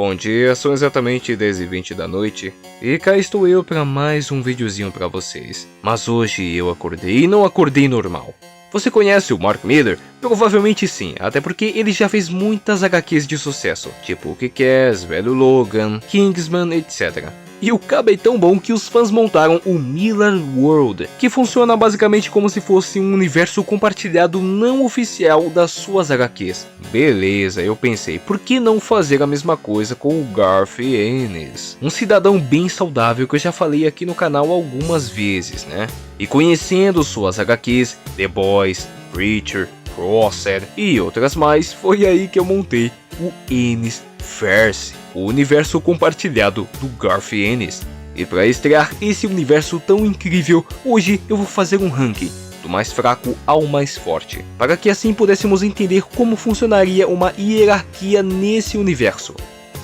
Bom dia, são exatamente 10h20 da noite e cá estou eu para mais um videozinho para vocês. Mas hoje eu acordei e não acordei normal. Você conhece o Mark Millar? Provavelmente sim, até porque ele já fez muitas HQs de sucesso, tipo o Kick-Ass, Velho Logan, Kingsman, etc. E o cabo é tão bom que os fãs montaram o Millar World, que funciona basicamente como se fosse um universo compartilhado não oficial das suas HQs. Beleza, eu pensei, por que não fazer a mesma coisa com o Garth Ennis? Um cidadão bem saudável que eu já falei aqui no canal algumas vezes, né? E conhecendo suas HQs, The Boys, Preacher, Crossed e outras mais, foi aí que eu montei o Ennis Verse, o universo compartilhado do Garth Ennis. E para estrear esse universo tão incrível, hoje eu vou fazer um ranking do mais fraco ao mais forte, para que assim pudéssemos entender como funcionaria uma hierarquia nesse universo.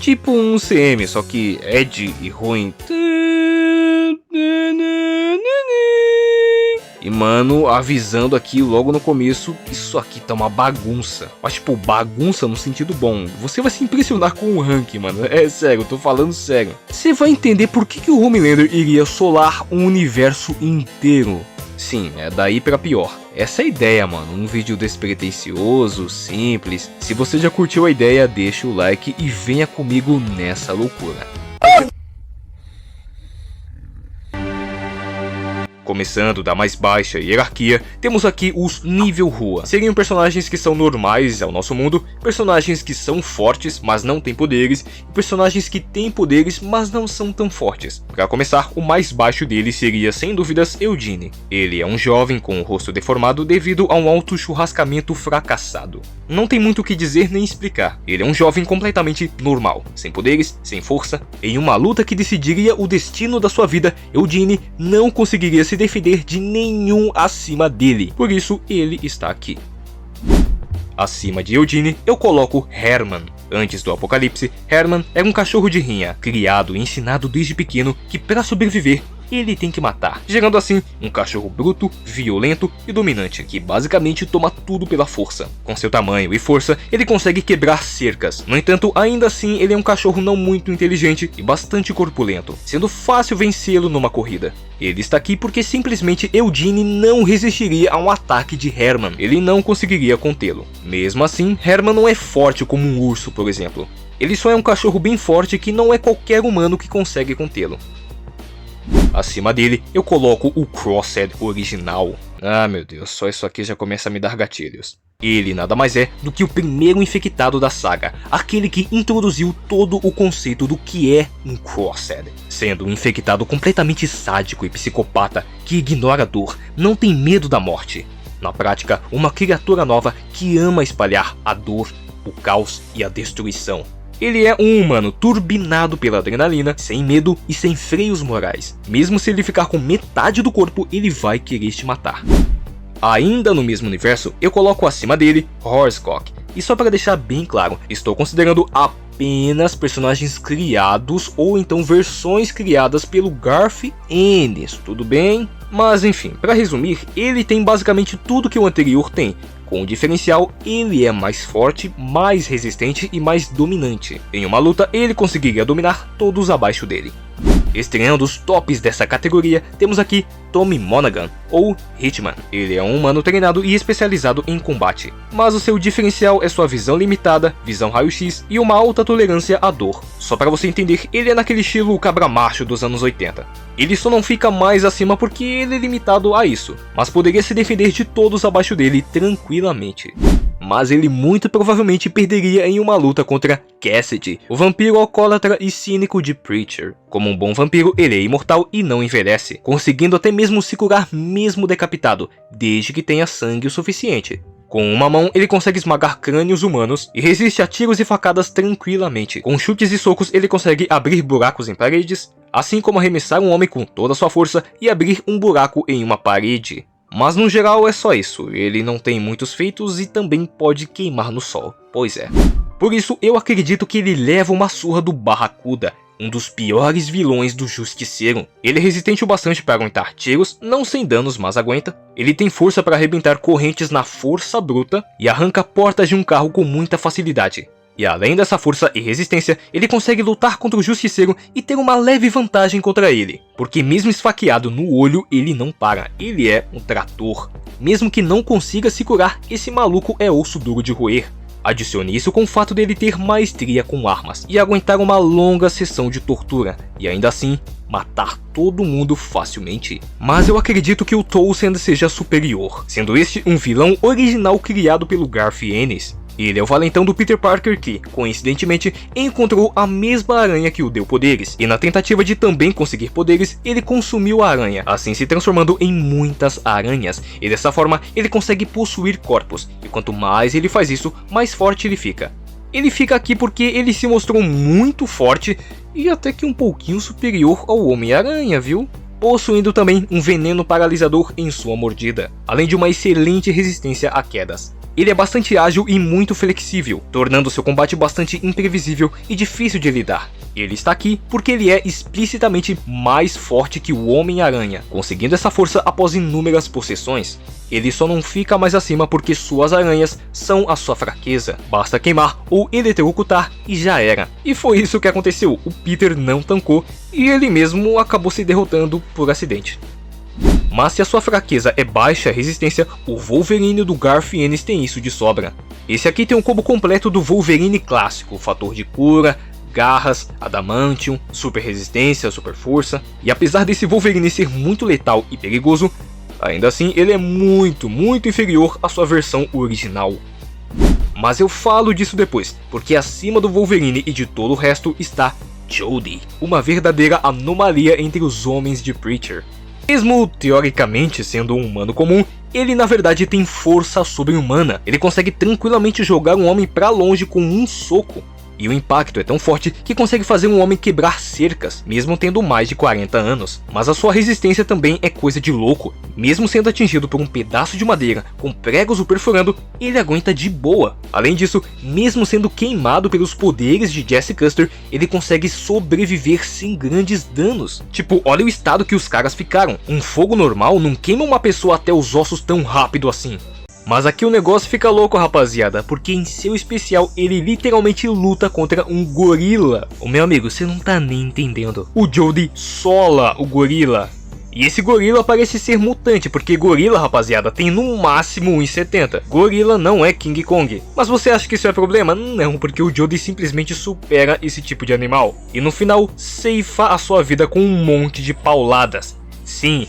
Tipo um CM, só que Ed e ruim. E mano, avisando aqui logo no começo, isso aqui tá uma bagunça. Mas tipo, bagunça no sentido bom. Você vai se impressionar com o ranking, mano. É sério, eu tô falando sério. Você vai entender por que o Homelander iria solar um universo inteiro. Sim, é daí pra pior. Essa é a ideia, mano. Um vídeo despretensioso, simples. Se você já curtiu a ideia, deixa o like e venha comigo nessa loucura. Começando da mais baixa hierarquia, temos aqui os nível rua. Seriam personagens que são normais ao nosso mundo, personagens que são fortes, mas não têm poderes, e personagens que têm poderes, mas não são tão fortes. Para começar, o mais baixo deles seria, sem dúvidas, Eugene. Ele é um jovem com o rosto deformado devido a um auto-churrascamento fracassado. Não tem muito o que dizer nem explicar. Ele é um jovem completamente normal, sem poderes, sem força. Em uma luta que decidiria o destino da sua vida, Eugene não conseguiria se defender de nenhum acima dele. Por isso, ele está aqui. Acima de Eugene, eu coloco Herman. Antes do apocalipse, Herman era um cachorro de rinha, criado e ensinado desde pequeno que para sobreviver, ele tem que matar, gerando assim um cachorro bruto, violento e dominante, que basicamente toma tudo pela força. Com seu tamanho e força, ele consegue quebrar cercas. No entanto, ainda assim, ele é um cachorro não muito inteligente e bastante corpulento, sendo fácil vencê-lo numa corrida. Ele está aqui porque simplesmente Eugene não resistiria a um ataque de Herman. Ele não conseguiria contê-lo. Mesmo assim, Herman não é forte como um urso, por exemplo. Ele só é um cachorro bem forte que não é qualquer humano que consegue contê-lo. Acima dele, eu coloco o Crossed original. Ah meu Deus, só isso aqui já começa a me dar gatilhos. Ele nada mais é do que o primeiro infectado da saga, aquele que introduziu todo o conceito do que é um Crossed. Sendo um infectado completamente sádico e psicopata, que ignora a dor, não tem medo da morte. Na prática, uma criatura nova que ama espalhar a dor, o caos e a destruição. Ele é um humano turbinado pela adrenalina, sem medo e sem freios morais. Mesmo se ele ficar com metade do corpo, ele vai querer te matar. Ainda no mesmo universo, eu coloco acima dele Horsecock. E só para deixar bem claro, estou considerando apenas personagens criados ou então versões criadas pelo Garth Ennis, tudo bem? Mas enfim, para resumir, ele tem basicamente tudo que o anterior tem. Com o diferencial, ele é mais forte, mais resistente e mais dominante. Em uma luta, ele conseguiria dominar todos abaixo dele. Estreando os tops dessa categoria, temos aqui Tommy Monaghan, ou Hitman. Ele é um humano treinado e especializado em combate, mas o seu diferencial é sua visão limitada, visão raio-x e uma alta tolerância à dor. Só para você entender, ele é naquele estilo cabra macho dos anos 80. Ele só não fica mais acima porque ele é limitado a isso, mas poderia se defender de todos abaixo dele tranquilamente. Mas ele muito provavelmente perderia em uma luta contra Cassidy, o vampiro alcoólatra e cínico de Preacher. Como um bom vampiro, ele é imortal e não envelhece, conseguindo até mesmo se curar mesmo decapitado, desde que tenha sangue o suficiente. Com uma mão, ele consegue esmagar crânios humanos e resiste a tiros e facadas tranquilamente. Com chutes e socos, ele consegue abrir buracos em paredes, assim como arremessar um homem com toda a sua força e abrir um buraco em uma parede. Mas no geral é só isso, ele não tem muitos feitos e também pode queimar no sol, pois é. Por isso eu acredito que ele leva uma surra do Barracuda, um dos piores vilões do Justiceiro. Ele é resistente o bastante para aguentar tiros, não sem danos, mas aguenta. Ele tem força para arrebentar correntes na força bruta e arranca portas de um carro com muita facilidade. E além dessa força e resistência, ele consegue lutar contra o Justiceiro e ter uma leve vantagem contra ele. Porque mesmo esfaqueado no olho, ele não para, ele é um trator. Mesmo que não consiga se curar, esse maluco é osso duro de roer. Adicione isso com o fato dele ter maestria com armas e aguentar uma longa sessão de tortura, e ainda assim, matar todo mundo facilmente. Mas eu acredito que o Townsend seja superior, sendo este um vilão original criado pelo Garth Ennis. Ele é o valentão do Peter Parker que, coincidentemente, encontrou a mesma aranha que o deu poderes, e na tentativa de também conseguir poderes, ele consumiu a aranha, assim se transformando em muitas aranhas, e dessa forma ele consegue possuir corpos, e quanto mais ele faz isso, mais forte ele fica. Ele fica aqui porque ele se mostrou muito forte, e até que um pouquinho superior ao Homem-Aranha, viu? Possuindo também um veneno paralisador em sua mordida, além de uma excelente resistência a quedas. Ele é bastante ágil e muito flexível, tornando seu combate bastante imprevisível e difícil de lidar. Ele está aqui porque ele é explicitamente mais forte que o Homem-Aranha, conseguindo essa força após inúmeras possessões. Ele só não fica mais acima porque suas aranhas são a sua fraqueza. Basta queimar ou eletrocutar e já era. E foi isso que aconteceu, o Peter não tancou e ele mesmo acabou se derrotando por acidente. Mas se a sua fraqueza é baixa resistência, o Wolverine do Garth Ennis tem isso de sobra. Esse aqui tem um combo completo do Wolverine clássico, fator de cura, garras, adamantium, super resistência, super força. E apesar desse Wolverine ser muito letal e perigoso, ainda assim ele é muito inferior à sua versão original. Mas eu falo disso depois, porque acima do Wolverine e de todo o resto está Jodie, uma verdadeira anomalia entre os homens de Preacher. Mesmo teoricamente sendo um humano comum, ele na verdade tem força sobre-humana. Ele consegue tranquilamente jogar um homem pra longe com um soco. E o impacto é tão forte que consegue fazer um homem quebrar cercas, mesmo tendo mais de 40 anos. Mas a sua resistência também é coisa de louco. Mesmo sendo atingido por um pedaço de madeira com pregos o perfurando, ele aguenta de boa. Além disso, mesmo sendo queimado pelos poderes de Jesse Custer, ele consegue sobreviver sem grandes danos. Tipo, olha o estado que os caras ficaram. Um fogo normal não queima uma pessoa até os ossos tão rápido assim. Mas aqui o negócio fica louco, rapaziada, porque em seu especial ele literalmente luta contra um gorila. Ô meu amigo, você não tá nem entendendo. O Jodie sola o gorila. E esse gorila parece ser mutante, porque gorila, rapaziada, tem no máximo 1,70. Gorila não é King Kong. Mas você acha que isso é problema? Não, porque o Jodie simplesmente supera esse tipo de animal. E no final, ceifa a sua vida com um monte de pauladas. Sim,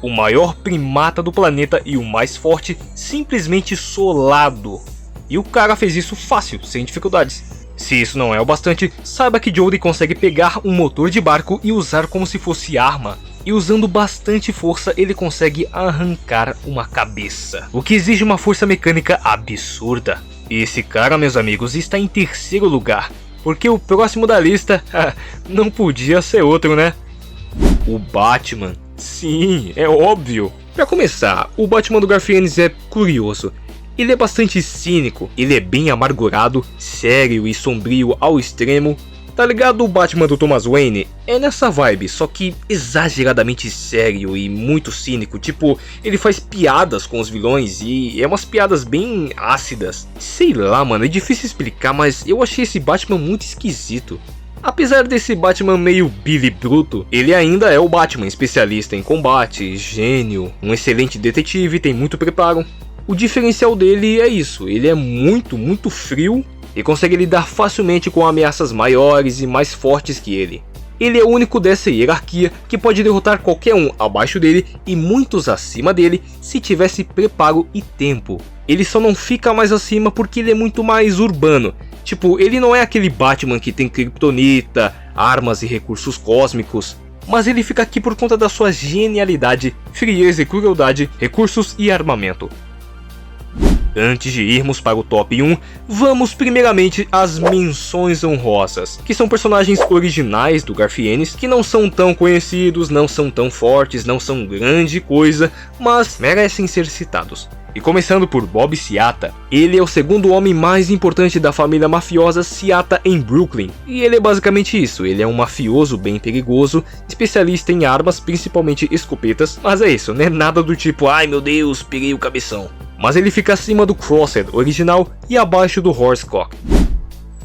o maior primata do planeta e o mais forte, simplesmente solado. E o cara fez isso fácil, sem dificuldades. Se isso não é o bastante, saiba que Jodie consegue pegar um motor de barco e usar como se fosse arma. E usando bastante força ele consegue arrancar uma cabeça, o que exige uma força mecânica absurda. E esse cara, meus amigos, está em terceiro lugar, porque o próximo da lista não podia ser outro, né? O Batman. Sim, é óbvio. Pra começar, o Batman do Garth Ennis é curioso. Ele é bastante cínico, ele é bem amargurado, sério e sombrio ao extremo. Tá ligado o Batman do Thomas Wayne? É nessa vibe, só que exageradamente sério e muito cínico. Tipo, ele faz piadas com os vilões e é umas piadas bem ácidas. Sei lá, mano, é difícil explicar, mas eu achei esse Batman muito esquisito. Apesar desse Batman meio Billy bruto, ele ainda é o Batman especialista em combate, gênio, um excelente detetive, tem muito preparo. O diferencial dele é isso, ele é muito frio e consegue lidar facilmente com ameaças maiores e mais fortes que ele. Ele é o único dessa hierarquia que pode derrotar qualquer um abaixo dele e muitos acima dele se tivesse preparo e tempo. Ele só não fica mais acima porque ele é muito mais urbano. Tipo, ele não é aquele Batman que tem kryptonita, armas e recursos cósmicos. Mas ele fica aqui por conta da sua genialidade, frieza e crueldade, recursos e armamento. Antes de irmos para o top 1, vamos primeiramente às menções honrosas, que são personagens originais do Garth Ennis, que não são tão conhecidos, não são tão fortes, não são grande coisa, mas merecem ser citados. E começando por Bob Seata, ele é o segundo homem mais importante da família mafiosa Seata em Brooklyn. E ele é basicamente isso, ele é um mafioso bem perigoso, especialista em armas, principalmente escopetas, mas é isso, não é nada do tipo, ai meu Deus, peguei o cabeção. Mas ele fica acima do Crosshead original e abaixo do Horsecock.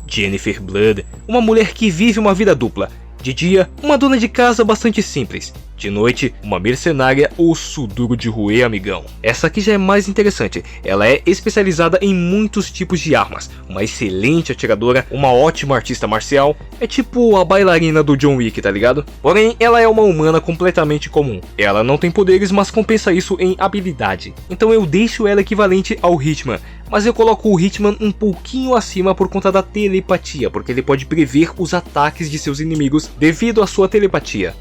Jennifer Blood, uma mulher que vive uma vida dupla. De dia, uma dona de casa bastante simples. De noite, uma mercenária osso duro de roer, amigão. Essa aqui já é mais interessante. Ela é especializada em muitos tipos de armas. Uma excelente atiradora, uma ótima artista marcial. É tipo a bailarina do John Wick, tá ligado? Porém, ela é uma humana completamente comum. Ela não tem poderes, mas compensa isso em habilidade. Então eu deixo ela equivalente ao Hitman. Mas eu coloco o Hitman um pouquinho acima por conta da telepatia, porque ele pode prever os ataques de seus inimigos devido à sua telepatia.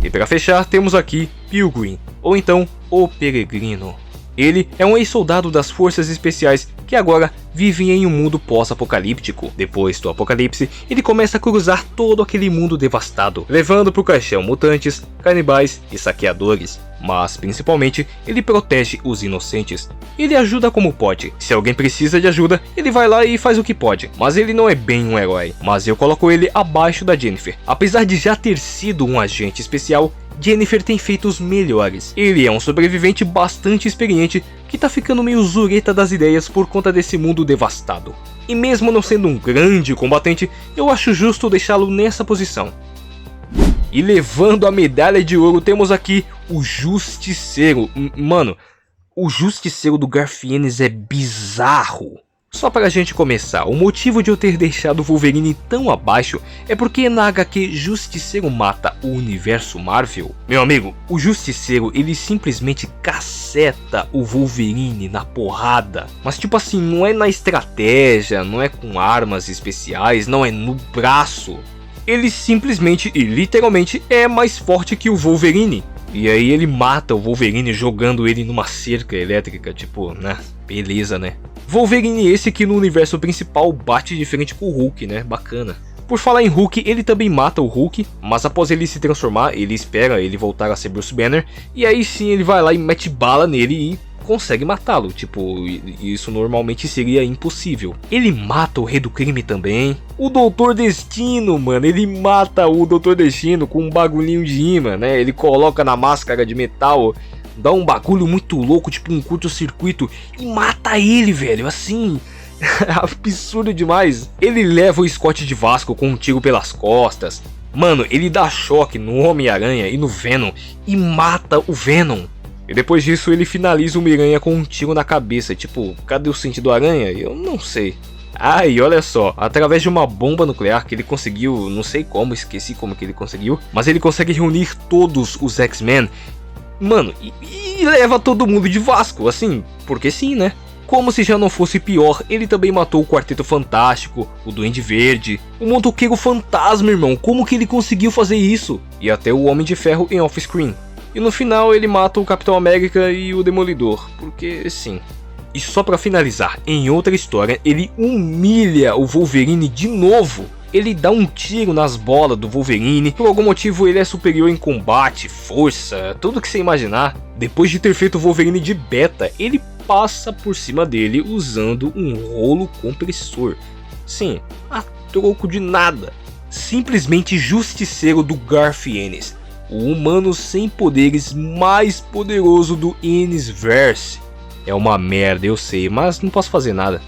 E para fechar, temos aqui Pilgrim, ou então o Peregrino. Ele é um ex-soldado das forças especiais que agora vive em um mundo pós-apocalíptico. Depois do apocalipse, ele começa a cruzar todo aquele mundo devastado, levando para o caixão mutantes, canibais e saqueadores. Mas principalmente, ele protege os inocentes. Ele ajuda como pode. Se alguém precisa de ajuda, ele vai lá e faz o que pode. Mas ele não é bem um herói. Mas eu coloco ele abaixo da Jennifer. Apesar de já ter sido um agente especial, Jennifer tem feitos melhores. Ele é um sobrevivente bastante experiente que tá ficando meio zureta das ideias por conta desse mundo devastado. E mesmo não sendo um grande combatente, eu acho justo deixá-lo nessa posição. E levando a medalha de ouro, temos aqui o Justiceiro. Mano, o Justiceiro do Garfienes é bizarro. Só para a gente começar, o motivo de eu ter deixado o Wolverine tão abaixo é porque na HQ Justiceiro mata o universo Marvel. Meu amigo, o Justiceiro ele simplesmente caceta o Wolverine na porrada. Mas tipo assim, não é na estratégia, não é com armas especiais, não é no braço. Ele simplesmente e literalmente é mais forte que o Wolverine. E aí ele mata o Wolverine jogando ele numa cerca elétrica, tipo, né? Beleza, né? Wolverine esse que no universo principal bate de frente com o Hulk, né? Bacana. Por falar em Hulk, ele também mata o Hulk, mas após ele se transformar, ele espera ele voltar a ser Bruce Banner, e aí sim ele vai lá e mete bala nele e consegue matá-lo, tipo, isso normalmente seria impossível. Ele mata o Rei do Crime também. O Doutor Destino, mano, ele mata o Doutor Destino com um bagulhinho de imã, né? Ele coloca na máscara de metal, dá um bagulho muito louco, tipo um curto-circuito, e mata ele, velho, assim... absurdo demais. Ele leva o Scott de Vasco com um tiro pelas costas. Mano, ele dá choque no Homem-Aranha e no Venom e mata o Venom. E depois disso ele finaliza o Miranha com um tiro na cabeça. Tipo, cadê o sentido aranha? Eu não sei. Ah, e olha só, através de uma bomba nuclear que ele conseguiu, não sei como, esqueci como que ele conseguiu, mas ele consegue reunir todos os X-Men. Mano, e leva todo mundo de Vasco, assim, porque sim, né? Como se já não fosse pior, ele também matou o Quarteto Fantástico, o Duende Verde, o Motoqueiro Fantasma, irmão, como que ele conseguiu fazer isso? E até o Homem de Ferro em off-screen. E no final ele mata o Capitão América e o Demolidor, porque sim. E só pra finalizar, em outra história, ele humilha o Wolverine de novo. Ele dá um tiro nas bolas do Wolverine, por algum motivo ele é superior em combate, força, tudo que você imaginar. Depois de ter feito o Wolverine de beta, ele passa por cima dele usando um rolo compressor. Sim, a troco de nada. Simplesmente Justiceiro do Garfienes, o humano sem poderes mais poderoso do Ennisverse. É uma merda, eu sei, mas não posso fazer nada.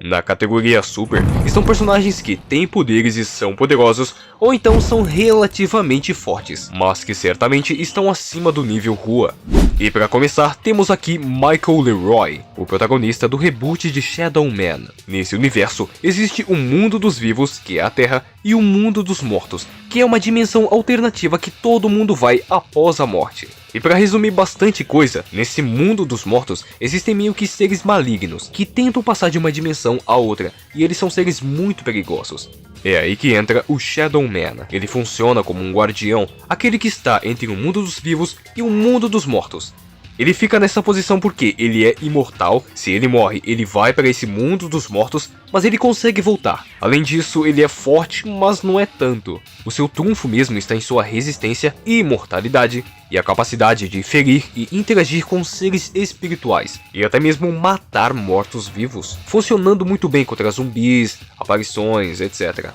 Na categoria Super, estão personagens que têm poderes e são poderosos, ou então são relativamente fortes, mas que certamente estão acima do nível Rua. E para começar, temos aqui Michael Leroy, o protagonista do reboot de Shadow Man. Nesse universo, existe um mundo dos vivos, que é a Terra, e um mundo dos mortos, que é uma dimensão alternativa que todo mundo vai após a morte. E para resumir bastante coisa, nesse mundo dos mortos existem meio que seres malignos que tentam passar de uma dimensão a outra, e eles são seres muito perigosos. É aí que entra o Shadow Man. Ele funciona como um guardião, aquele que está entre o mundo dos vivos e o mundo dos mortos. Ele fica nessa posição porque ele é imortal, se ele morre ele vai para esse mundo dos mortos, mas ele consegue voltar. Além disso, ele é forte, mas não é tanto. O seu trunfo mesmo está em sua resistência e imortalidade, e a capacidade de ferir e interagir com seres espirituais, e até mesmo matar mortos-vivos, funcionando muito bem contra zumbis, aparições, etc.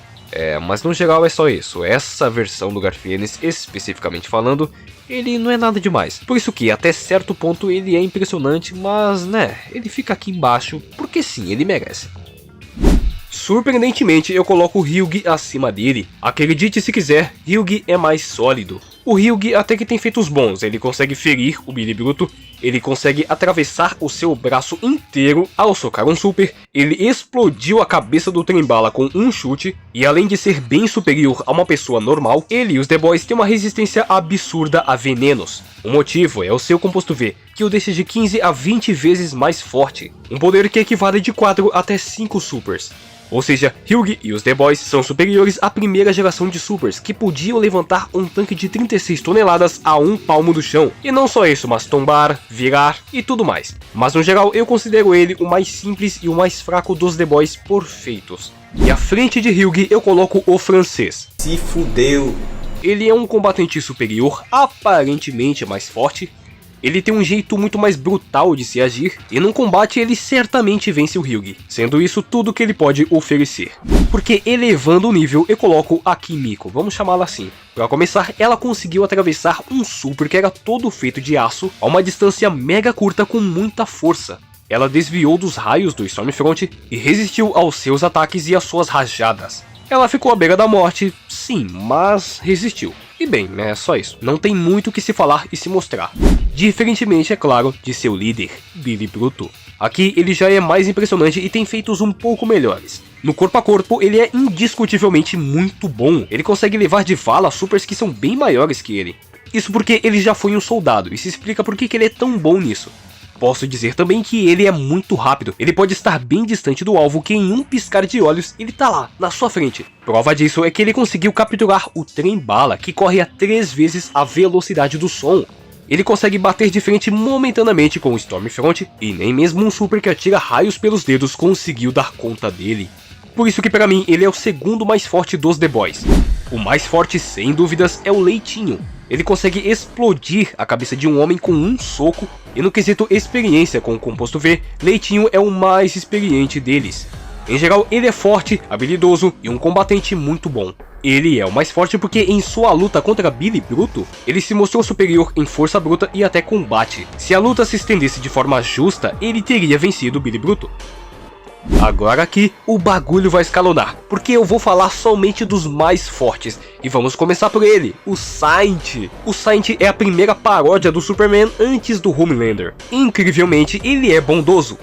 Mas no geral é só isso. Essa versão do Garfienes, especificamente falando, ele não é nada demais. Por isso que até certo ponto ele é impressionante, mas né, ele fica aqui embaixo porque sim, ele merece. Surpreendentemente, eu coloco o Hyugi acima dele. Acredite se quiser, Hyugi é mais sólido. O Hyugi até que tem feitos bons, ele consegue ferir o Billy Bruto, ele consegue atravessar o seu braço inteiro ao socar um super, ele explodiu a cabeça do Trem-Bala com um chute, e além de ser bem superior a uma pessoa normal, ele e os The Boys têm uma resistência absurda a venenos. O motivo é o seu composto V, que o deixa de 15 a 20 vezes mais forte, um poder que equivale de 4 até 5 supers. Ou seja, Hyugi e os The Boys são superiores à primeira geração de supers, que podiam levantar um tanque de 36 toneladas a um palmo do chão. E não só isso, mas tombar, virar e tudo mais. Mas no geral eu considero ele o mais simples e o mais fraco dos The Boys por feitos. E à frente de Hyugi eu coloco o francês. Se fudeu. Ele é um combatente superior, aparentemente mais forte. Ele tem um jeito muito mais brutal de se agir, e num combate ele certamente vence o Hyugi, sendo isso tudo que ele pode oferecer. Porque elevando o nível, eu coloco a Kimiko, vamos chamá-la assim. Para começar, ela conseguiu atravessar um super que era todo feito de aço, a uma distância mega curta com muita força. Ela desviou dos raios do Stormfront e resistiu aos seus ataques e às suas rajadas. Ela ficou à beira da morte, sim, mas resistiu. E bem, é só isso, não tem muito o que se falar e se mostrar. Diferentemente, é claro, de seu líder, Billy Bruto. Aqui ele já é mais impressionante e tem feitos um pouco melhores. No corpo a corpo ele é indiscutivelmente muito bom, ele consegue levar de vala supers que são bem maiores que ele. Isso porque ele já foi um soldado e se explica por que ele é tão bom nisso. Posso dizer também que ele é muito rápido, ele pode estar bem distante do alvo que em um piscar de olhos ele tá lá, na sua frente. Prova disso é que ele conseguiu capturar o Trem-Bala, que corre a 3 vezes a velocidade do som. Ele consegue bater de frente momentaneamente com o Stormfront, e nem mesmo um super que atira raios pelos dedos conseguiu dar conta dele. Por isso que para mim ele é o segundo mais forte dos The Boys. O mais forte sem dúvidas é o Leitinho. Ele consegue explodir a cabeça de um homem com um soco, e no quesito experiência com o composto V, Leitinho é o mais experiente deles. Em geral, ele é forte, habilidoso e um combatente muito bom. Ele é o mais forte porque em sua luta contra Billy Bruto, ele se mostrou superior em força bruta e até combate. Se a luta se estendesse de forma justa, ele teria vencido Billy Bruto. Agora aqui, o bagulho vai escalonar, porque eu vou falar somente dos mais fortes, e vamos começar por ele, o Saint. O Saint é a primeira paródia do Superman antes do Homelander. Incrivelmente, ele é bondoso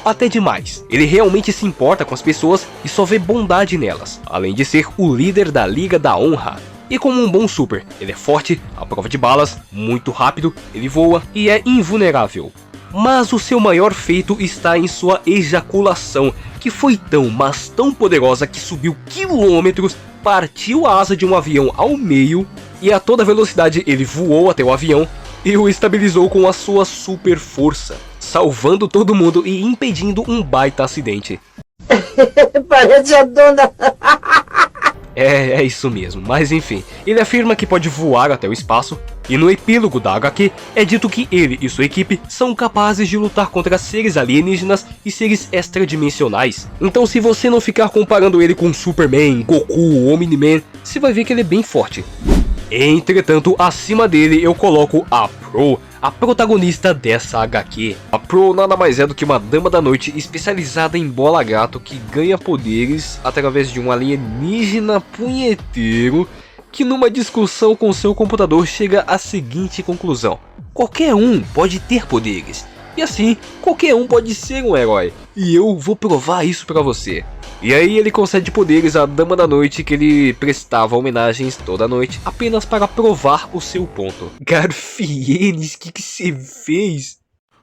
até demais. Ele realmente se importa com as pessoas e só vê bondade nelas, além de ser o líder da Liga da Honra. E como um bom super, ele é forte, à prova de balas, muito rápido, ele voa e é invulnerável. Mas o seu maior feito está em sua ejaculação, que foi tão, mas tão poderosa que subiu quilômetros, partiu a asa de um avião ao meio, e a toda velocidade ele voou até o avião e o estabilizou com a sua super força, salvando todo mundo e impedindo um baita acidente. Parece a dona... É isso mesmo, mas enfim, ele afirma que pode voar até o espaço, e no epílogo da HQ é dito que ele e sua equipe são capazes de lutar contra seres alienígenas e seres extradimensionais. Então se você não ficar comparando ele com Superman, Goku, Omni-Man, você vai ver que ele é bem forte. Entretanto, acima dele eu coloco a Pro, a protagonista dessa HQ. A Pro nada mais é do que uma dama da noite especializada em bola gato que ganha poderes através de um alienígena punheteiro que numa discussão com seu computador chega à seguinte conclusão: qualquer um pode ter poderes, e assim, qualquer um pode ser um herói, e eu vou provar isso pra você. E aí ele concede poderes à Dama da Noite, que ele prestava homenagens toda noite apenas para provar o seu ponto. Garfienes, que você fez?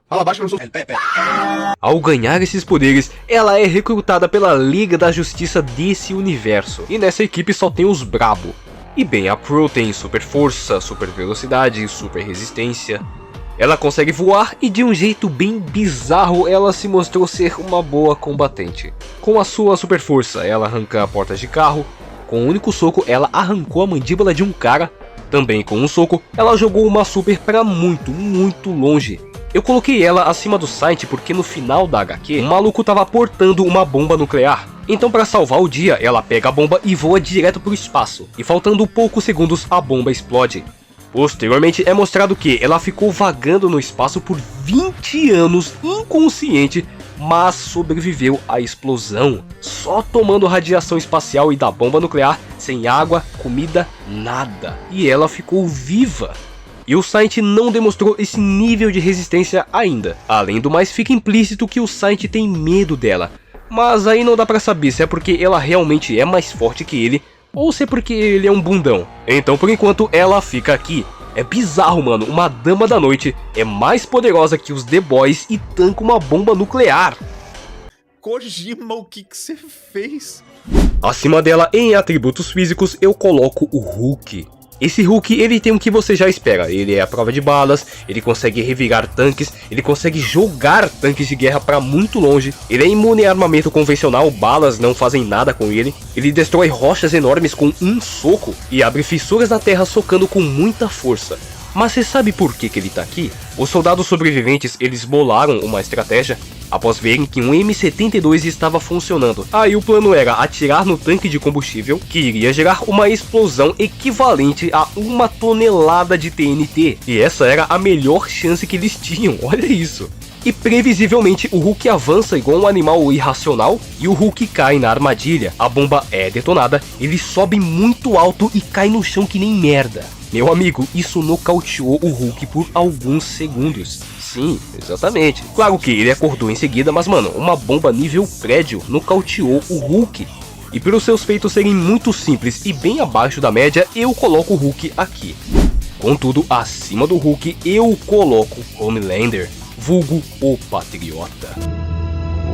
Fala baixo que eu não sou... Ao ganhar esses poderes, ela é recrutada pela Liga da Justiça desse universo, e nessa equipe só tem os brabo. E bem, a Pro tem super força, super velocidade, super resistência. Ela consegue voar e de um jeito bem bizarro ela se mostrou ser uma boa combatente. Com a sua super força ela arranca portas de carro, com um único soco ela arrancou a mandíbula de um cara, também com um soco ela jogou uma super pra muito longe. Eu coloquei ela acima do Saint porque no final da HQ o maluco tava portando uma bomba nuclear. Então para salvar o dia ela pega a bomba e voa direto pro espaço, e faltando poucos segundos a bomba explode. Posteriormente é mostrado que ela ficou vagando no espaço por 20 anos inconsciente mas sobreviveu à explosão, só tomando radiação espacial e da bomba nuclear, sem água, comida, nada. E ela ficou viva. E o Saint não demonstrou esse nível de resistência ainda. Além do mais, fica implícito que o Saint tem medo dela. Mas aí não dá pra saber se é porque ela realmente é mais forte que ele, ou se é porque ele é um bundão. Então por enquanto ela fica aqui. É bizarro, mano, uma Dama da Noite é mais poderosa que os The Boys e tanca uma bomba nuclear. Kojima, o que você fez? Acima dela, em atributos físicos, eu coloco o Hulk. Esse Hulk, ele tem o que você já espera. Ele é a prova de balas, ele consegue revirar tanques, ele consegue jogar tanques de guerra pra muito longe. Ele é imune a armamento convencional, balas não fazem nada com ele. Ele destrói rochas enormes com um soco e abre fissuras na terra socando com muita força. Mas você sabe por que ele tá aqui? Os soldados sobreviventes, eles bolaram uma estratégia após verem que um M72 estava funcionando. Aí o plano era atirar no tanque de combustível, que iria gerar uma explosão equivalente a 1 tonelada de TNT. E essa era a melhor chance que eles tinham, olha isso. E previsivelmente o Hulk avança igual um animal irracional e o Hulk cai na armadilha. A bomba é detonada, ele sobe muito alto e cai no chão que nem merda. Meu amigo, isso nocauteou o Hulk por alguns segundos. Sim, exatamente. Claro que ele acordou em seguida, mas mano, uma bomba nível prédio nocauteou o Hulk. E pelos seus feitos serem muito simples e bem abaixo da média, eu coloco o Hulk aqui. Contudo, acima do Hulk, eu coloco Homelander, vulgo o Patriota.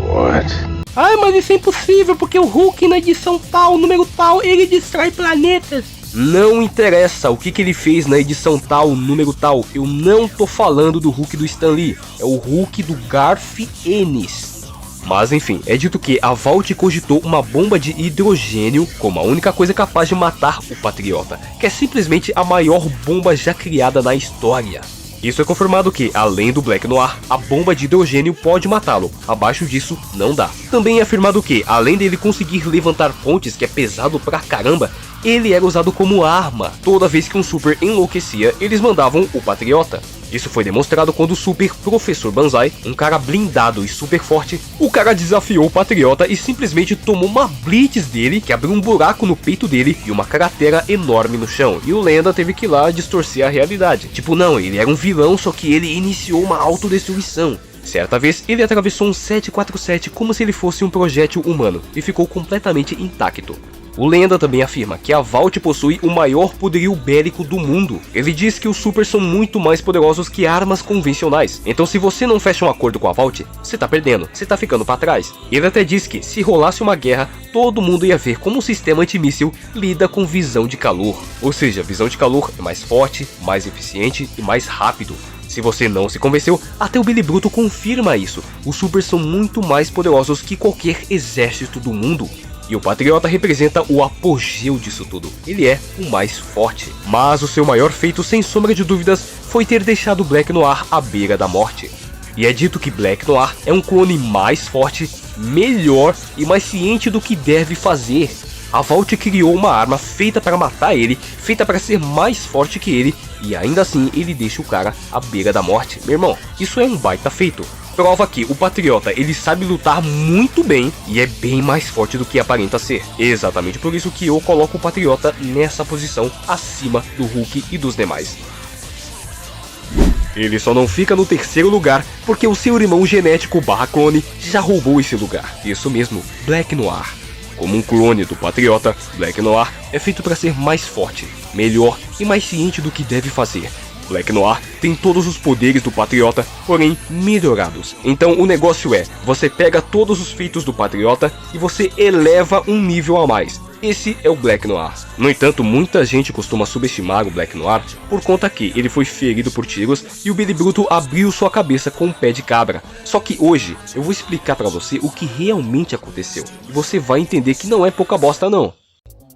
What? Ai, mas isso é impossível, porque o Hulk na edição tal, número tal, ele destrói planetas. Não interessa o que ele fez na edição tal, número tal, eu não tô falando do Hulk do Stan Lee, é o Hulk do Garth Ennis. Mas enfim, é dito que a Vault cogitou uma bomba de hidrogênio como a única coisa capaz de matar o Patriota, que é simplesmente a maior bomba já criada na história. Isso é confirmado que, além do Black Noir, a bomba de hidrogênio pode matá-lo, abaixo disso não dá. Também é afirmado que, além dele conseguir levantar pontes, que é pesado pra caramba, ele era usado como arma. Toda vez que um Super enlouquecia, eles mandavam o Patriota. Isso foi demonstrado quando o Super Professor Banzai, um cara blindado e super forte, o cara desafiou o Patriota e simplesmente tomou uma blitz dele, que abriu um buraco no peito dele e uma cratera enorme no chão. E o Lenda teve que ir lá distorcer a realidade. Tipo, não, ele era um vilão, só que ele iniciou uma autodestruição. Certa vez, ele atravessou um 747 como se ele fosse um projétil humano e ficou completamente intacto. O Lenda também afirma que a Vault possui o maior poderio bélico do mundo. Ele diz que os Supers são muito mais poderosos que armas convencionais. Então se você não fecha um acordo com a Vault, você tá perdendo, você tá ficando pra trás. Ele até diz que se rolasse uma guerra, todo mundo ia ver como o sistema antimíssil lida com visão de calor. Ou seja, visão de calor é mais forte, mais eficiente e mais rápido. Se você não se convenceu, até o Billy Bruto confirma isso. Os Supers são muito mais poderosos que qualquer exército do mundo. E o Patriota representa o apogeu disso tudo. Ele é o mais forte. Mas o seu maior feito, sem sombra de dúvidas, foi ter deixado Black Noir à beira da morte. E é dito que Black Noir é um clone mais forte, melhor e mais ciente do que deve fazer. A Vault criou uma arma feita para matar ele, feita para ser mais forte que ele, e ainda assim ele deixa o cara à beira da morte. Meu irmão, isso é um baita feito. Prova que o Patriota, ele sabe lutar muito bem e é bem mais forte do que aparenta ser. Exatamente por isso que eu coloco o Patriota nessa posição acima do Hulk e dos demais. Ele só não fica no terceiro lugar porque o seu irmão genético / clone já roubou esse lugar. Isso mesmo, Black Noir. Como um clone do Patriota, Black Noir é feito para ser mais forte, melhor e mais ciente do que deve fazer. Black Noir tem todos os poderes do Patriota, porém melhorados. Então o negócio é, você pega todos os feitos do Patriota e você eleva um nível a mais. Esse é o Black Noir. No entanto, muita gente costuma subestimar o Black Noir por conta que ele foi ferido por tiros e o Billy Bruto abriu sua cabeça com um pé de cabra. Só que hoje eu vou explicar pra você o que realmente aconteceu. E você vai entender que não é pouca bosta não.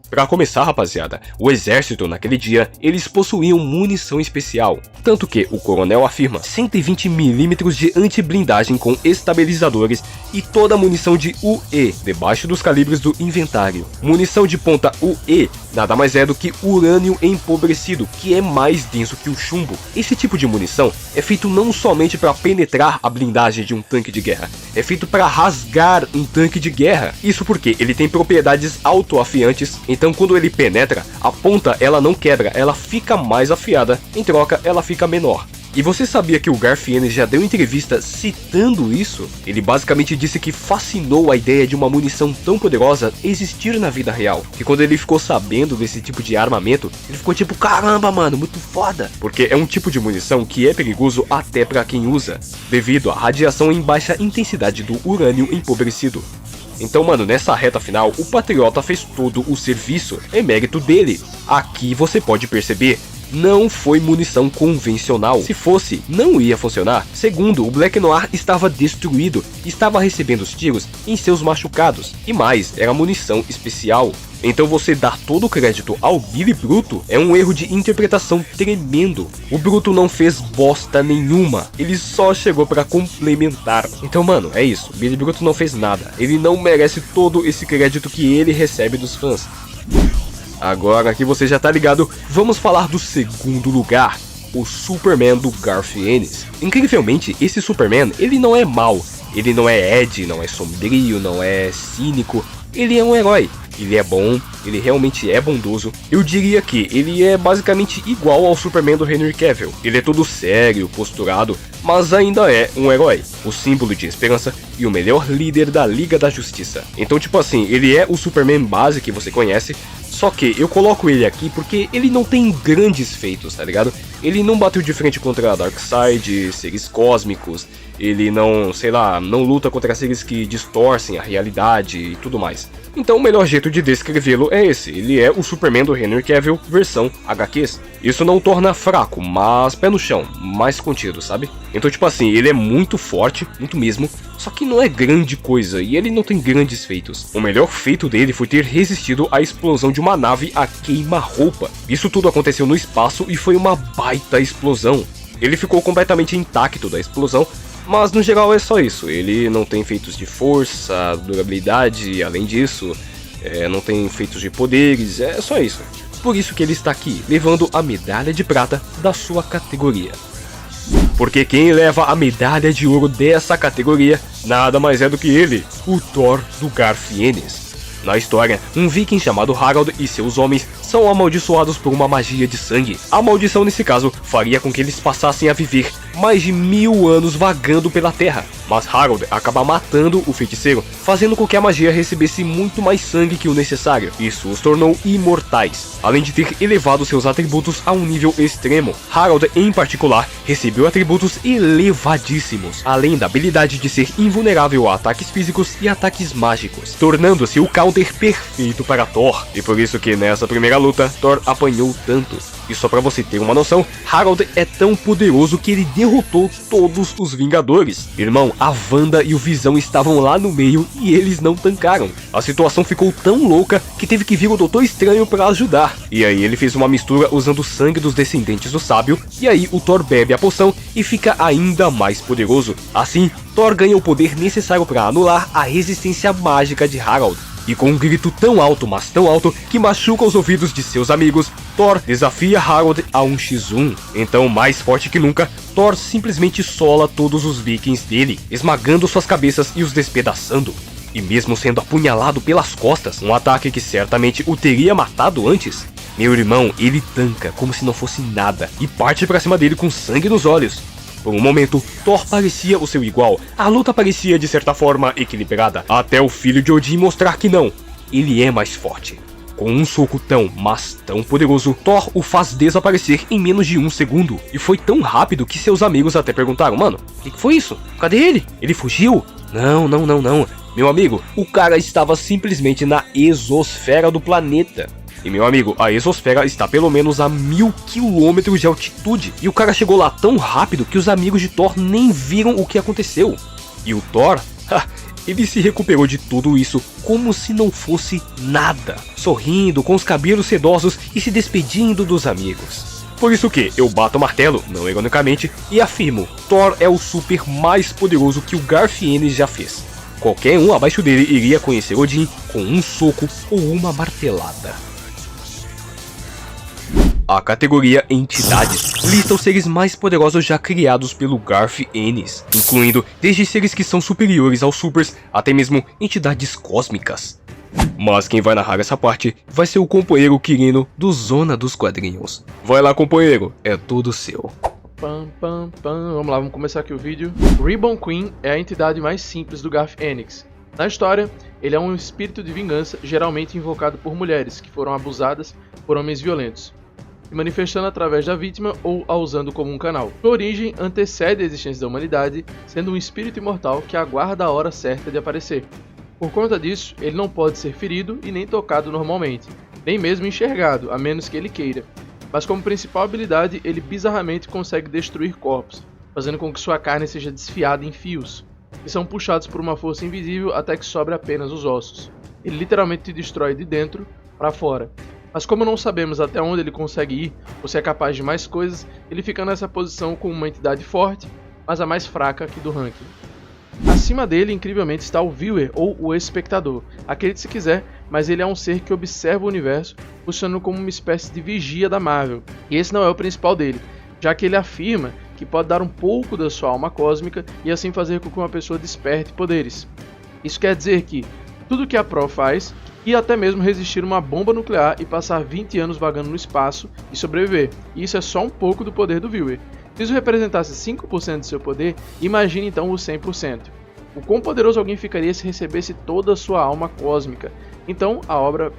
Pra começar, rapaziada, o exército naquele dia, eles possuíam munição especial, tanto que o coronel afirma 120mm de anti-blindagem com estabilizadores e toda a munição de UE debaixo dos calibres do inventário. Munição de ponta UE nada mais é do que urânio empobrecido, que é mais denso que o chumbo. Esse tipo de munição é feito não somente para penetrar a blindagem de um tanque de guerra, é feito para rasgar um tanque de guerra. Isso porque ele tem propriedades autoafiantes, então quando ele penetra, a ponta ela não quebra, ela fica mais afiada, em troca ela fica menor. E você sabia que o Garfienes já deu entrevista citando isso? Ele basicamente disse que fascinou a ideia de uma munição tão poderosa existir na vida real, que quando ele ficou sabendo desse tipo de armamento, ele ficou tipo, caramba mano, muito foda, porque é um tipo de munição que é perigoso até pra quem usa, devido à radiação em baixa intensidade do urânio empobrecido. Então, mano, nessa reta final, o Patriota fez todo o serviço, é mérito dele. Aqui você pode perceber, não foi munição convencional. Se fosse, não ia funcionar. Segundo, o Black Noir estava destruído, estava recebendo os tiros em seus machucados. E mais, era munição especial. Então você dar todo o crédito ao Billy Bruto é um erro de interpretação tremendo. O Bruto não fez bosta nenhuma, ele só chegou pra complementar. Então mano, é isso, Billy Bruto não fez nada. Ele não merece todo esse crédito que ele recebe dos fãs. Agora que você já tá ligado, vamos falar do segundo lugar, o Superman do Garfienes. Incrivelmente, esse Superman, ele não é mau, ele não é Ed, não é sombrio, não é cínico, ele é um herói. Ele é bom, ele realmente é bondoso. Eu diria que ele é basicamente igual ao Superman do Henry Cavill. Ele é todo sério, posturado, mas ainda é um herói, o símbolo de esperança e o melhor líder da Liga da Justiça. Então tipo assim, ele é o Superman base que você conhece, só que eu coloco ele aqui porque ele não tem grandes feitos, tá ligado? Ele não bateu de frente contra Darkseid, seres cósmicos, ele não, sei lá, não luta contra seres que distorcem a realidade e tudo mais. Então o melhor jeito de descrevê-lo é esse, ele é o Superman do Henry Cavill versão HQs. Isso não o torna fraco, mas pé no chão, mais contido, sabe? Então tipo assim, ele é muito forte, muito mesmo, só que não é grande coisa e ele não tem grandes feitos. O melhor feito dele foi ter resistido à explosão de uma nave a queima-roupa. Isso tudo aconteceu no espaço e foi uma baita explosão. Ele ficou completamente intacto da explosão, mas no geral é só isso, ele não tem feitos de força, durabilidade, além disso, não tem feitos de poderes, é só isso. Por isso que ele está aqui, levando a medalha de prata da sua categoria. Porque quem leva a medalha de ouro dessa categoria, nada mais é do que ele, o Thor do Garfienes. Na história, um viking chamado Harald e seus homens são amaldiçoados por uma magia de sangue. A maldição nesse caso faria com que eles passassem a viver mais de 1000 anos vagando pela terra. Mas Harald acaba matando o feiticeiro, fazendo com que a magia recebesse muito mais sangue que o necessário. Isso os tornou imortais, além de ter elevado seus atributos a um nível extremo. Harald, em particular, recebeu atributos elevadíssimos, além da habilidade de ser invulnerável a ataques físicos e ataques mágicos, tornando-se o counter perfeito para Thor. E por isso que nessa primeira luta, Thor apanhou tanto. E só pra você ter uma noção, Harald é tão poderoso que ele derrotou todos os Vingadores. Irmão, a Wanda e o Visão estavam lá no meio e eles não tancaram. A situação ficou tão louca que teve que vir o Doutor Estranho pra ajudar. E aí ele fez uma mistura usando o sangue dos descendentes do sábio, e aí o Thor bebe a poção e fica ainda mais poderoso. Assim, Thor ganha o poder necessário para anular a resistência mágica de Harald. E com um grito tão alto, mas tão alto, que machuca os ouvidos de seus amigos, Thor desafia Harald a um x1. Então, mais forte que nunca, Thor simplesmente sola todos os vikings dele, esmagando suas cabeças e os despedaçando. E mesmo sendo apunhalado pelas costas, um ataque que certamente o teria matado antes, meu irmão, ele tanca como se não fosse nada e parte pra cima dele com sangue nos olhos. Por um momento, Thor parecia o seu igual, a luta parecia de certa forma equilibrada, até o filho de Odin mostrar que não, ele é mais forte. Com um soco tão, mas tão poderoso, Thor o faz desaparecer em menos de 1 segundo. E foi tão rápido que seus amigos até perguntaram, mano, o que foi isso? Cadê ele? Ele fugiu? Não. Meu amigo, o cara estava simplesmente na exosfera do planeta. E meu amigo, a exosfera está pelo menos a 1000 km de altitude. E o cara chegou lá tão rápido que os amigos de Thor nem viram o que aconteceu. E o Thor, ele se recuperou de tudo isso como se não fosse nada, sorrindo com os cabelos sedosos e se despedindo dos amigos. Por isso que eu bato o martelo, não ironicamente, e afirmo, Thor é o super mais poderoso que o Garth Ennis já fez. Qualquer um abaixo dele iria conhecer Odin com um soco ou uma martelada. A categoria Entidades lista os seres mais poderosos já criados pelo Garth Ennis, incluindo desde seres que são superiores aos supers até mesmo entidades cósmicas. Mas quem vai narrar essa parte vai ser o companheiro Quirino do Zona dos Quadrinhos. Vai lá, companheiro, é tudo seu. Vamos lá, vamos começar aqui o vídeo. Ribbon Queen é a entidade mais simples do Garth Ennis. Na história, ele é um espírito de vingança geralmente invocado por mulheres que foram abusadas por homens violentos, se manifestando através da vítima ou a usando como um canal. Sua origem antecede a existência da humanidade, sendo um espírito imortal que aguarda a hora certa de aparecer. Por conta disso, ele não pode ser ferido e nem tocado normalmente, nem mesmo enxergado, a menos que ele queira. Mas como principal habilidade, ele bizarramente consegue destruir corpos, fazendo com que sua carne seja desfiada em fios, que são puxados por uma força invisível até que sobre apenas os ossos. Ele literalmente te destrói de dentro para fora. Mas como não sabemos até onde ele consegue ir, ou se é capaz de mais coisas, ele fica nessa posição como uma entidade forte, mas a mais fraca aqui do ranking. Acima dele, incrivelmente, está o Viewer, ou o Espectador. Acredite se quiser, mas ele é um ser que observa o universo, funcionando como uma espécie de vigia da Marvel. E esse não é o principal dele, já que ele afirma que pode dar um pouco da sua alma cósmica e assim fazer com que uma pessoa desperte poderes. Isso quer dizer que tudo que a Pro faz, e até mesmo resistir uma bomba nuclear e passar 20 anos vagando no espaço e sobreviver. E isso é só um pouco do poder do Viewer. Se isso representasse 5% de seu poder, imagine então os 100%. O quão poderoso alguém ficaria se recebesse toda a sua alma cósmica. Então, a obra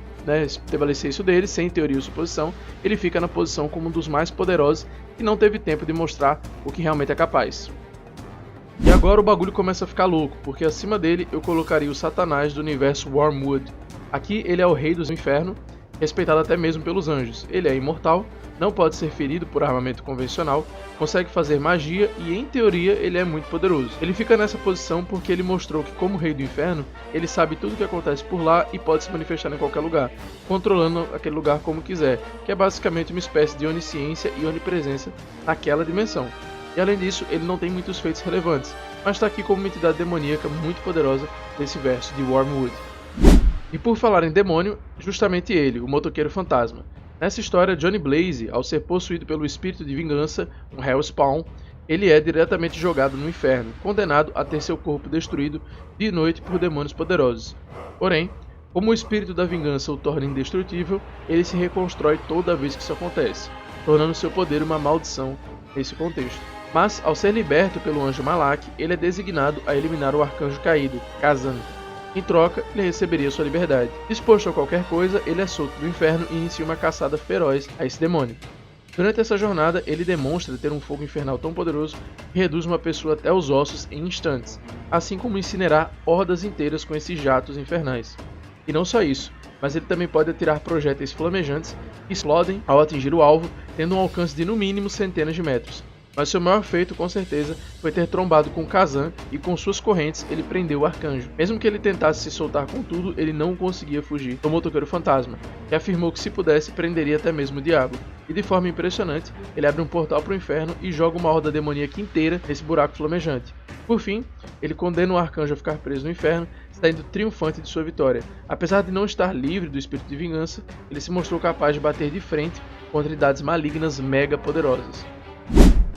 estabelecer isso dele, sem teoria ou suposição, ele fica na posição como um dos mais poderosos e não teve tempo de mostrar o que realmente é capaz. E agora o bagulho começa a ficar louco, porque acima dele eu colocaria o Satanás do universo Wormwood. Aqui ele é o rei dos infernos, respeitado até mesmo pelos anjos. Ele é imortal, não pode ser ferido por armamento convencional, consegue fazer magia e, em teoria, ele é muito poderoso. Ele fica nessa posição porque ele mostrou que, como rei do inferno, ele sabe tudo o que acontece por lá e pode se manifestar em qualquer lugar, controlando aquele lugar como quiser, que é basicamente uma espécie de onisciência e onipresença naquela dimensão. E além disso, ele não tem muitos feitos relevantes, mas está aqui como uma entidade demoníaca muito poderosa desse verso de Wormwood. E por falar em demônio, justamente ele, o motoqueiro fantasma. Nessa história, Johnny Blaze, ao ser possuído pelo espírito de vingança, um Hellspawn, ele é diretamente jogado no inferno, condenado a ter seu corpo destruído de noite por demônios poderosos. Porém, como o espírito da vingança o torna indestrutível, ele se reconstrói toda vez que isso acontece, tornando seu poder uma maldição nesse contexto. Mas, ao ser liberto pelo anjo Malak, ele é designado a eliminar o arcanjo caído, Kazan. Em troca, ele receberia sua liberdade. Disposto a qualquer coisa, ele é solto do inferno e inicia uma caçada feroz a esse demônio. Durante essa jornada, ele demonstra ter um fogo infernal tão poderoso que reduz uma pessoa até os ossos em instantes, assim como incinerar hordas inteiras com esses jatos infernais. E não só isso, mas ele também pode atirar projéteis flamejantes que explodem ao atingir o alvo, tendo um alcance de no mínimo centenas de metros. Mas seu maior feito, com certeza, foi ter trombado com Kazan e com suas correntes ele prendeu o arcanjo. Mesmo que ele tentasse se soltar com tudo, ele não conseguia fugir do motoqueiro fantasma, que afirmou que se pudesse prenderia até mesmo o diabo. E de forma impressionante, ele abre um portal para o inferno e joga uma horda demoníaca inteira nesse buraco flamejante. Por fim, ele condena o arcanjo a ficar preso no inferno, saindo triunfante de sua vitória. Apesar de não estar livre do espírito de vingança, ele se mostrou capaz de bater de frente contra entidades malignas mega poderosas.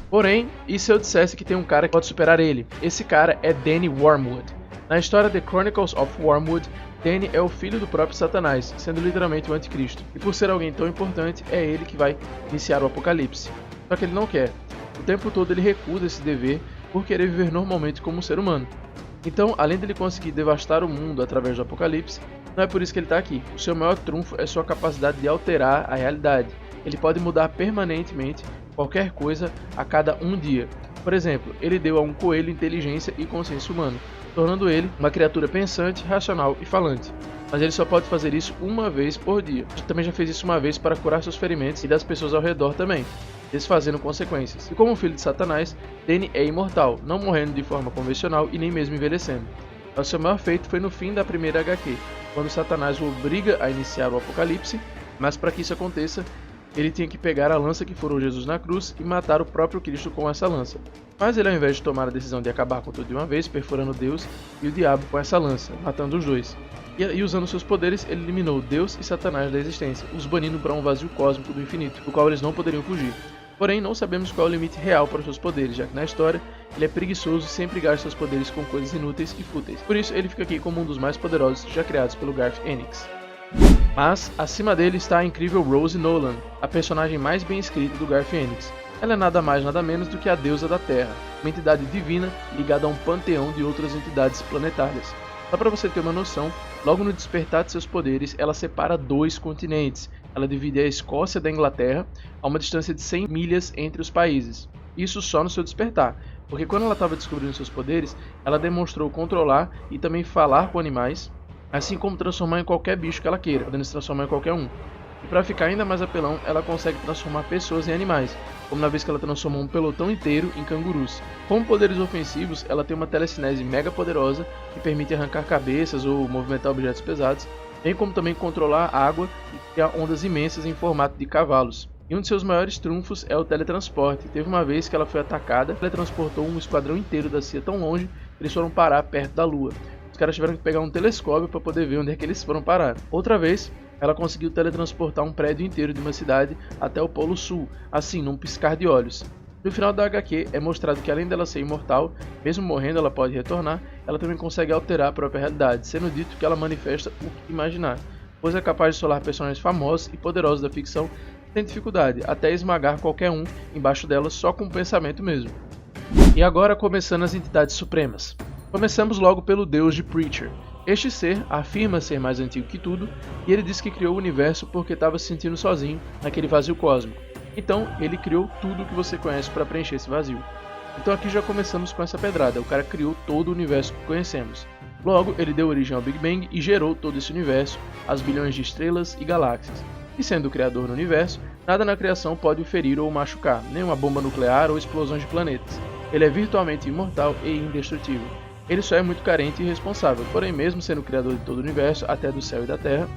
Porém, e se eu dissesse que tem um cara que pode superar ele? Esse cara é Danny Wormwood. Na história The Chronicles of Wormwood, Danny é o filho do próprio Satanás, sendo literalmente o anticristo. E por ser alguém tão importante, é ele que vai iniciar o apocalipse. Só que ele não quer. O tempo todo ele recusa esse dever por querer viver normalmente como um ser humano. Então, além de ele conseguir devastar o mundo através do apocalipse, não é por isso que ele está aqui. O seu maior trunfo é sua capacidade de alterar a realidade. Ele pode mudar permanentemente qualquer coisa a cada um dia. Por exemplo, ele deu a um coelho inteligência e consciência humana, tornando ele uma criatura pensante, racional e falante. Mas ele só pode fazer isso uma vez por dia. Ele também já fez isso uma vez para curar seus ferimentos e das pessoas ao redor também, desfazendo consequências. E como filho de Satanás, Danny é imortal, não morrendo de forma convencional e nem mesmo envelhecendo. Mas seu maior feito foi no fim da primeira HQ, quando Satanás o obriga a iniciar o Apocalipse, mas para que isso aconteça, ele tinha que pegar a lança que furou Jesus na cruz e matar o próprio Cristo com essa lança. Mas ele, ao invés de tomar a decisão de acabar com tudo de uma vez, perfurando Deus e o diabo com essa lança, matando os dois. E usando seus poderes, ele eliminou Deus e Satanás da existência, os banindo para um vazio cósmico do infinito, do qual eles não poderiam fugir. Porém, não sabemos qual é o limite real para os seus poderes, já que na história, ele é preguiçoso e sempre gasta seus poderes com coisas inúteis e fúteis. Por isso, ele fica aqui como um dos mais poderosos já criados pelo Garth Ennis. Mas, acima dele está a incrível Rose Nolan, a personagem mais bem escrita do Garth Ennis. Ela é nada mais nada menos do que a deusa da Terra, uma entidade divina ligada a um panteão de outras entidades planetárias. Só para você ter uma noção, logo no despertar de seus poderes, ela separa 2 continentes. Ela divide a Escócia da Inglaterra a uma distância de 100 milhas entre os países. Isso só no seu despertar, porque quando ela estava descobrindo seus poderes, ela demonstrou controlar e também falar com animais, assim como transformar em qualquer bicho que ela queira, podendo se transformar em qualquer um. E para ficar ainda mais apelão, ela consegue transformar pessoas em animais, como na vez que ela transformou um pelotão inteiro em cangurus. Com poderes ofensivos, ela tem uma telecinese mega poderosa que permite arrancar cabeças ou movimentar objetos pesados, bem como também controlar a água e criar ondas imensas em formato de cavalos. E um de seus maiores trunfos é o teletransporte. Teve uma vez que ela foi atacada, teletransportou um esquadrão inteiro da CIA tão longe que eles foram parar perto da Lua. Os caras tiveram que pegar um telescópio para poder ver onde é que eles foram parar. Outra vez, ela conseguiu teletransportar um prédio inteiro de uma cidade até o Polo Sul, assim, num piscar de olhos. No final da HQ é mostrado que além dela ser imortal, mesmo morrendo ela pode retornar, ela também consegue alterar a própria realidade, sendo dito que ela manifesta o que imaginar, pois é capaz de solar personagens famosos e poderosos da ficção sem dificuldade, até esmagar qualquer um embaixo dela só com o pensamento mesmo. E agora começando as entidades supremas. Começamos logo pelo deus de Preacher. Este ser afirma ser mais antigo que tudo, e ele diz que criou o universo porque estava se sentindo sozinho naquele vazio cósmico. Então, ele criou tudo o que você conhece para preencher esse vazio. Então aqui já começamos com essa pedrada, o cara criou todo o universo que conhecemos. Logo, ele deu origem ao Big Bang e gerou todo esse universo, as bilhões de estrelas e galáxias. E sendo o criador do universo, nada na criação pode o ferir ou machucar, nem uma bomba nuclear ou explosões de planetas. Ele é virtualmente imortal e indestrutível. Ele só é muito carente e irresponsável, porém mesmo sendo o criador de todo o universo, até do céu e da terra,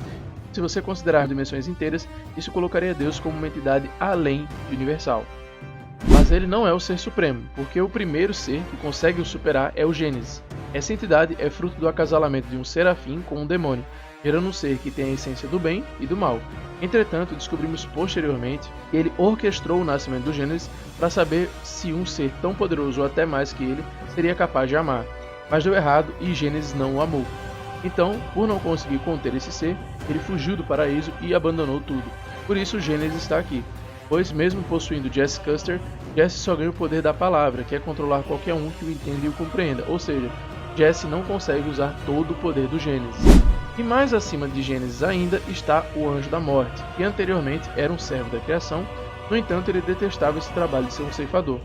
se você considerar dimensões inteiras, isso colocaria Deus como uma entidade além de universal. Mas ele não é o ser supremo, porque o primeiro ser que consegue o superar é o Gênesis. Essa entidade é fruto do acasalamento de um serafim com um demônio, gerando um ser que tem a essência do bem e do mal. Entretanto, descobrimos posteriormente que ele orquestrou o nascimento do Gênesis para saber se um ser tão poderoso ou até mais que ele seria capaz de amar. Mas deu errado e Gênesis não o amou. Então, por não conseguir conter esse ser, ele fugiu do paraíso e abandonou tudo. Por isso Gênesis está aqui, pois mesmo possuindo Jesse Custer, Jesse só ganha o poder da palavra, que é controlar qualquer um que o entenda e o compreenda, ou seja, Jesse não consegue usar todo o poder do Gênesis. E mais acima de Gênesis ainda está o Anjo da Morte, que anteriormente era um servo da criação, no entanto ele detestava esse trabalho de ser um ceifador.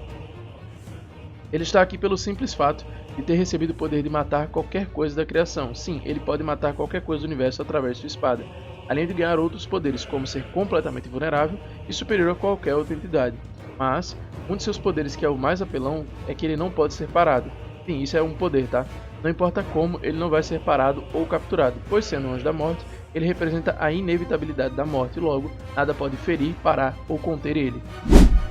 Ele está aqui pelo simples fato de ter recebido o poder de matar qualquer coisa da criação. Sim, ele pode matar qualquer coisa do universo através de sua espada, além de ganhar outros poderes, como ser completamente vulnerável e superior a qualquer outra entidade. Mas, um de seus poderes que é o mais apelão é que ele não pode ser parado. Sim, isso é um poder, tá? Não importa como, ele não vai ser parado ou capturado, pois sendo um anjo da morte, ele representa a inevitabilidade da morte, logo, nada pode ferir, parar ou conter ele.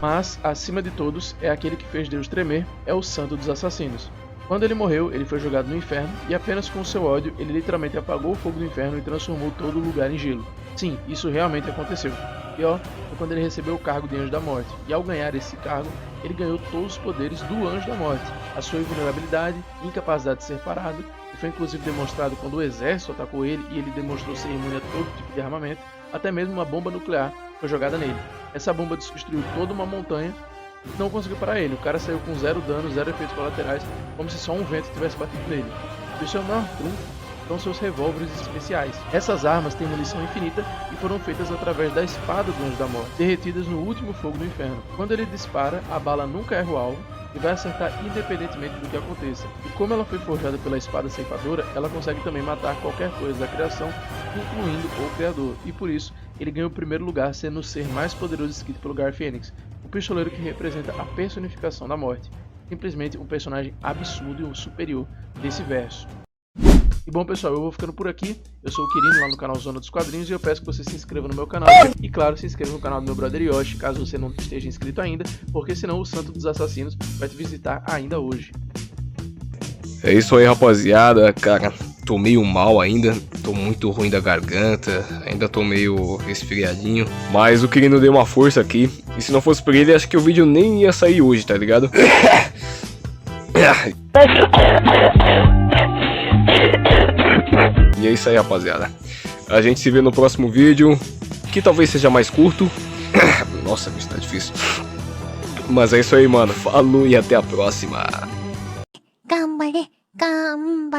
Mas, acima de todos, é aquele que fez Deus tremer, é o Santo dos Assassinos. Quando ele morreu, ele foi jogado no inferno, e apenas com seu ódio, ele literalmente apagou o fogo do inferno e transformou todo o lugar em gelo. Sim, isso realmente aconteceu. Pior foi quando ele recebeu o cargo de Anjo da Morte, e ao ganhar esse cargo, ele ganhou todos os poderes do Anjo da Morte, a sua invulnerabilidade, incapacidade de ser parado, e foi inclusive demonstrado quando o exército atacou ele e ele demonstrou ser imune a todo tipo de armamento, até mesmo uma bomba nuclear foi jogada nele. Essa bomba destruiu toda uma montanha e não conseguiu parar ele. O cara saiu com 0 dano, 0 efeitos colaterais, como se só um vento tivesse batido nele. E o seu maior trunfo são seus revólveres especiais. Essas armas têm munição infinita e foram feitas através da espada do Anjo da Morte, derretidas no último fogo do inferno. Quando ele dispara, a bala nunca erra o alvo e vai acertar independentemente do que aconteça. E como ela foi forjada pela espada ceifadora, ela consegue também matar qualquer coisa da criação, incluindo o Criador. E por isso, ele ganha o primeiro lugar sendo o ser mais poderoso escrito pelo Garth Ennis, o pistoleiro que representa a personificação da morte. Simplesmente um personagem absurdo e superior desse verso. E bom pessoal, eu vou ficando por aqui. Eu sou o Quirino lá no canal Zona dos Quadrinhos e eu peço que você se inscreva no meu canal. E claro, se inscreva no canal do meu brother Yoshi, caso você não esteja inscrito ainda, porque senão o Santo dos Assassinos vai te visitar ainda hoje. É isso aí, rapaziada. Cara, tô meio mal ainda. Tô muito ruim da garganta. Ainda tô meio resfriadinho. Mas o Quirino deu uma força aqui. E se não fosse por ele, acho que o vídeo nem ia sair hoje, tá ligado? E é isso aí, rapaziada. A gente se vê no próximo vídeo, que talvez seja mais curto. Nossa, isso tá difícil. Mas é isso aí, mano. Falou e até a próxima. 頑張れ、頑張れ。